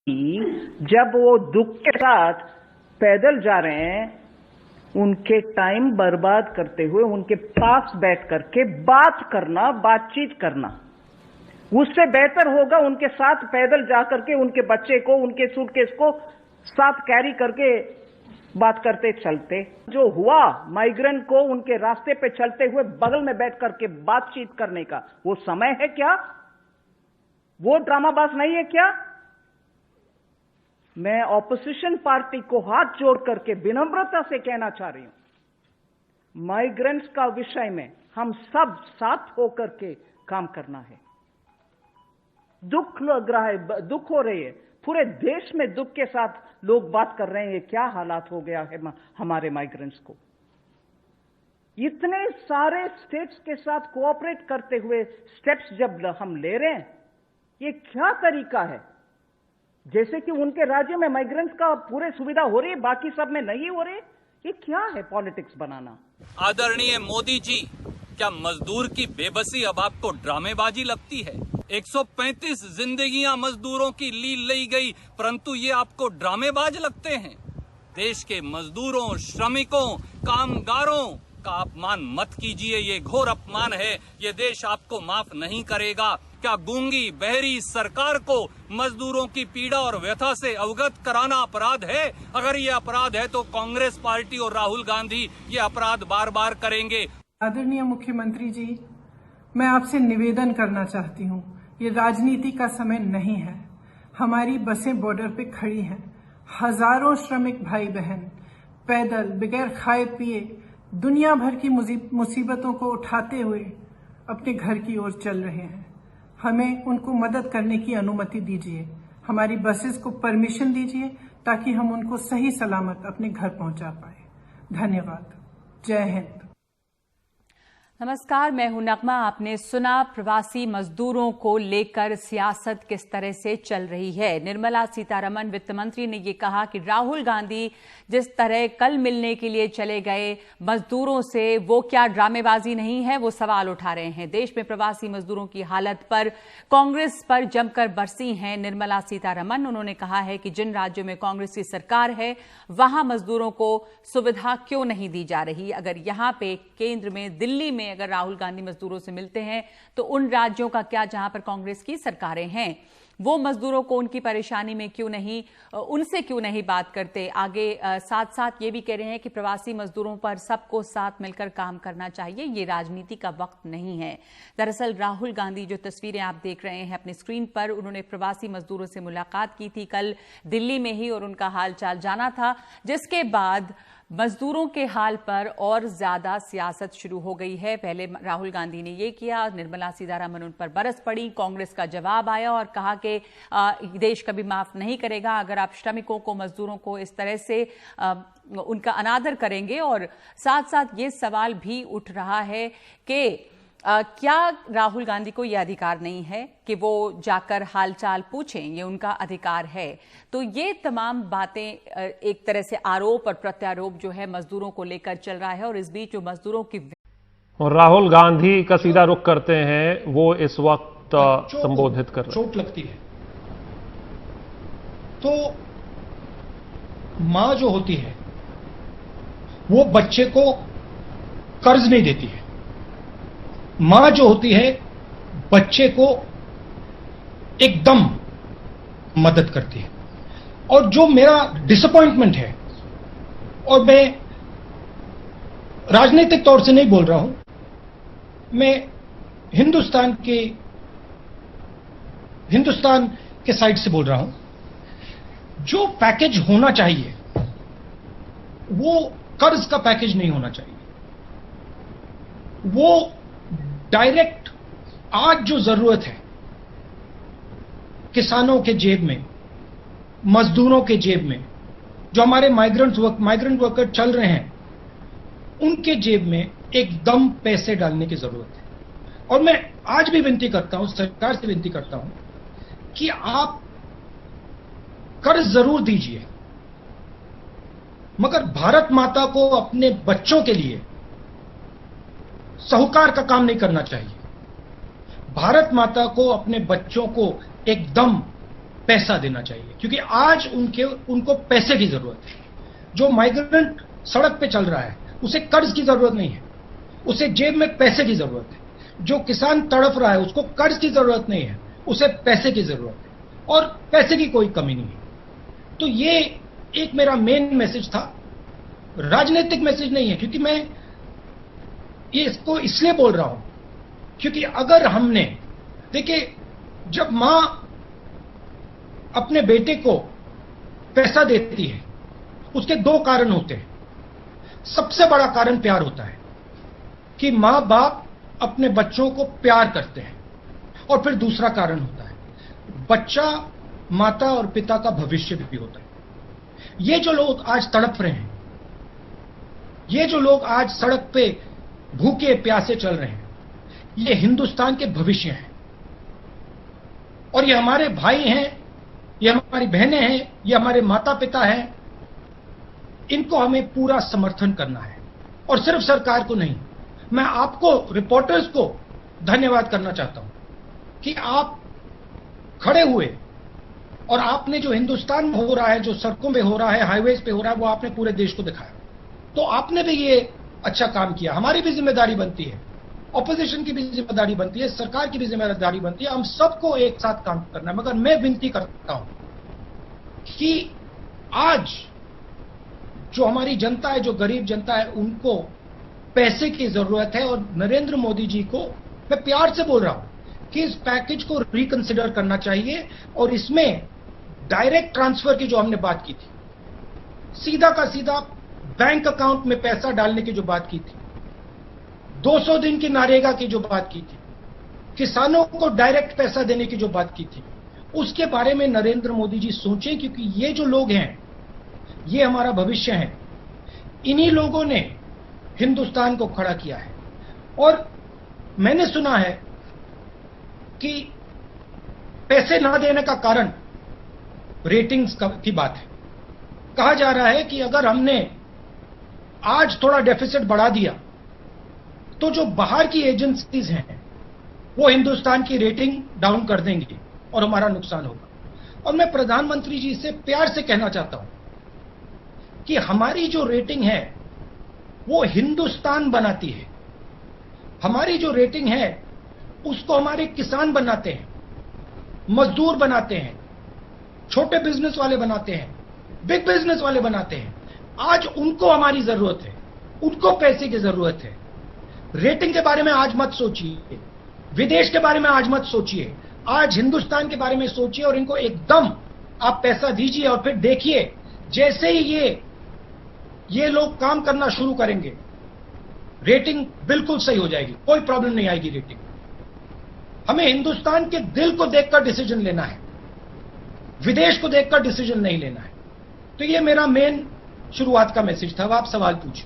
जब वो दुख के साथ पैदल जा रहे हैं, उनके टाइम बर्बाद करते हुए उनके पास बैठ करके बातचीत करना उससे बेहतर होगा उनके साथ पैदल जा करके उनके बच्चे को, उनके सूटकेस को साथ कैरी करके बात करते चलते। जो हुआ माइग्रेंट को उनके रास्ते पे चलते हुए बगल में बैठ करके बातचीत करने का, वो समय है क्या? वो ड्रामाबाज नहीं है क्या? मैं ऑपोजिशन पार्टी को हाथ जोड़ करके विनम्रता से कहना चाह रही हूं, माइग्रेंट्स का विषय में हम सब साथ होकर के काम करना है। दुख लग रहा है, दुख हो रही है, पूरे देश में दुख के साथ लोग बात कर रहे हैं, क्या हालात हो गया है हमारे माइग्रेंट्स को। इतने सारे स्टेट्स के साथ कोऑपरेट करते हुए स्टेप्स जब हम ले रहे हैं, ये क्या तरीका है? जैसे कि उनके राज्य में माइग्रेंट्स का पूरे सुविधा हो रही है, बाकी सब में नहीं हो रही। ये क्या है पॉलिटिक्स बनाना? आदरणीय मोदी जी, क्या मजदूर की बेबसी अब आपको ड्रामेबाजी लगती है? 135 जिंदगियां मजदूरों की ली गई, परंतु ये आपको ड्रामेबाज लगते हैं। देश के मजदूरों, श्रमिकों, कामगारों का अपमान मत कीजिए, ये घोर अपमान है। ये देश आपको माफ नहीं करेगा। क्या गूंगी बहरी सरकार को मजदूरों की पीड़ा और व्यथा से अवगत कराना अपराध है? अगर ये अपराध है तो कांग्रेस पार्टी और राहुल गांधी ये अपराध बार बार करेंगे। आदरणीय मुख्यमंत्री जी, मैं आपसे निवेदन करना चाहती हूँ, ये राजनीति का समय नहीं है। हमारी बसें बॉर्डर पे खड़ी हैं, हजारों श्रमिक भाई बहन पैदल बगैर खाए पिए दुनिया भर की मुसीबतों को उठाते हुए अपने घर की ओर चल रहे हैं। हमें उनको मदद करने की अनुमति दीजिए, हमारी बसेस को परमिशन दीजिए ताकि हम उनको सही सलामत अपने घर पहुंचा पाए। धन्यवाद। जय हिंद। नमस्कार, मैं हूं नगमा। आपने सुना प्रवासी मजदूरों को लेकर सियासत किस तरह से चल रही है। निर्मला सीतारमण वित्त मंत्री ने ये कहा कि राहुल गांधी जिस तरह कल मिलने के लिए चले गए मजदूरों से, वो क्या ड्रामेबाजी नहीं है, वो सवाल उठा रहे हैं। देश में प्रवासी मजदूरों की हालत पर कांग्रेस पर जमकर बरसी हैं निर्मला सीतारमण। उन्होंने कहा है कि जिन राज्यों में कांग्रेस की सरकार है वहां मजदूरों को सुविधा क्यों नहीं दी जा रही। अगर यहां पे केंद्र में, दिल्ली में अगर राहुल गांधी मजदूरों से मिलते हैं तो उन राज्यों का क्या जहां पर कांग्रेस की सरकारें हैं, वो मजदूरों को उनकी परेशानी में क्यों नहीं, उनसे क्यों नहीं बात करते। आगे साथ साथ ये भी कह रहे हैं कि प्रवासी मजदूरों पर सबको साथ मिलकर काम करना चाहिए, ये राजनीति का वक्त नहीं है। दरअसल राहुल गांधी, जो तस्वीरें आप देख रहे हैं अपनी स्क्रीन पर, उन्होंने प्रवासी मजदूरों से मुलाकात की थी कल दिल्ली में ही और उनका हालचाल जाना था, जिसके बाद मजदूरों के हाल पर और ज्यादा सियासत शुरू हो गई है। पहले राहुल गांधी ने ये किया, निर्मला सीतारमण उन पर बरस पड़ी, कांग्रेस का जवाब आया और कहा कि देश कभी माफ नहीं करेगा अगर आप श्रमिकों को, मजदूरों को इस तरह से उनका अनादर करेंगे। और साथ साथ ये सवाल भी उठ रहा है कि क्या राहुल गांधी को यह अधिकार नहीं है कि वो जाकर हालचाल पूछें, ये उनका अधिकार है। तो ये तमाम बातें, एक तरह से आरोप और प्रत्यारोप जो है मजदूरों को लेकर चल रहा है। और इस बीच जो मजदूरों की, और राहुल गांधी का सीधा रुख करते हैं, वो इस वक्त संबोधित कर रहे हैं। चोट लगती है तो मां जो होती है वो बच्चे को कर्ज नहीं देती है। मां जो होती है बच्चे को एकदम मदद करती है। और जो मेरा डिसअपॉइंटमेंट है, और मैं राजनीतिक तौर से नहीं बोल रहा हूं, मैं हिंदुस्तान के साइड से बोल रहा हूं, जो पैकेज होना चाहिए वो कर्ज का पैकेज नहीं होना चाहिए। वो डायरेक्ट आज जो जरूरत है किसानों के जेब में, मजदूरों के जेब में, जो हमारे माइग्रेंट वर्कर चल रहे हैं उनके जेब में एकदम पैसे डालने की जरूरत है। और मैं आज भी विनती करता हूं, सरकार से विनती करता हूं कि आप कर्ज जरूर दीजिए, मगर भारत माता को अपने बच्चों के लिए साहूकार का काम नहीं करना चाहिए। भारत माता को अपने बच्चों को एकदम पैसा देना चाहिए, क्योंकि आज उनको पैसे की जरूरत है। जो माइग्रेंट सड़क पे चल रहा है उसे कर्ज की जरूरत नहीं है, उसे जेब में पैसे की जरूरत है। जो किसान तड़प रहा है उसको कर्ज की जरूरत नहीं है, उसे पैसे की जरूरत है, और पैसे की कोई कमी नहीं है। तो ये एक मेरा मेन मैसेज था, राजनीतिक मैसेज नहीं है, क्योंकि मैं ये इसको इसलिए बोल रहा हूं क्योंकि अगर हमने, देखिए, जब मां अपने बेटे को पैसा देती है उसके दो कारण होते हैं। सबसे बड़ा कारण प्यार होता है कि मां बाप अपने बच्चों को प्यार करते हैं, और फिर दूसरा कारण होता है बच्चा माता और पिता का भविष्य भी होता है। ये जो लोग आज तड़प रहे हैं, ये जो लोग आज सड़क पे भूखे प्यासे चल रहे हैं, ये हिंदुस्तान के भविष्य हैं, और ये हमारे भाई हैं, ये हमारी बहनें हैं, ये हमारे माता पिता हैं। इनको हमें पूरा समर्थन करना है, और सिर्फ सरकार को नहीं। मैं आपको, रिपोर्टर्स को धन्यवाद करना चाहता हूं कि आप खड़े हुए, और आपने जो हिंदुस्तान में हो रहा है, जो सड़कों पे हो रहा है, हाईवेज पे हो रहा है, वो आपने पूरे देश को दिखाया। तो आपने भी ये अच्छा काम किया। हमारी भी जिम्मेदारी बनती है, ऑपोजिशन की भी जिम्मेदारी बनती है, सरकार की भी जिम्मेदारी बनती है, हम सबको एक साथ काम करना है। मगर मैं विनती करता हूं कि आज जो हमारी जनता है, जो गरीब जनता है, उनको पैसे की जरूरत है, और नरेंद्र मोदी जी को मैं प्यार से बोल रहा हूं कि इस पैकेज को रिकंसिडर करना चाहिए, और इसमें डायरेक्ट ट्रांसफर की जो हमने बात की थी, सीधा का सीधा बैंक अकाउंट में पैसा डालने की जो बात की थी, 200 दिन की नरेगा की जो बात की थी, किसानों को डायरेक्ट पैसा देने की जो बात की थी, उसके बारे में नरेंद्र मोदी जी सोचें, क्योंकि ये जो लोग हैं ये हमारा भविष्य है। इन्हीं लोगों ने हिंदुस्तान को खड़ा किया है। और मैंने सुना है कि पैसे ना देने का कारण रेटिंग्स की बात है। कहा जा रहा है कि अगर हमने आज थोड़ा डेफिसिट बढ़ा दिया तो जो बाहर की एजेंसीज हैं वो हिंदुस्तान की रेटिंग डाउन कर देंगी और हमारा नुकसान होगा। और मैं प्रधानमंत्री जी से प्यार से कहना चाहता हूं कि हमारी जो रेटिंग है वो हिंदुस्तान बनाती है। हमारी जो रेटिंग है उसको हमारे किसान बनाते हैं, मजदूर बनाते हैं, छोटे बिजनेस वाले बनाते हैं, बिग बिजनेस वाले बनाते हैं। आज उनको हमारी जरूरत है, उनको पैसे की जरूरत है। रेटिंग के बारे में आज मत सोचिए, विदेश के बारे में आज मत सोचिए, आज हिंदुस्तान के बारे में सोचिए, और इनको एकदम आप पैसा दीजिए, और फिर देखिए जैसे ही ये लोग काम करना शुरू करेंगे, रेटिंग बिल्कुल सही हो जाएगी, कोई प्रॉब्लम नहीं आएगी रेटिंग। हमें हिंदुस्तान के दिल को देखकर डिसीजन लेना है, विदेश को देखकर डिसीजन नहीं लेना है। तो ये मेरा मेन शुरुआत का मैसेज था। अब आप सवाल पूछिए।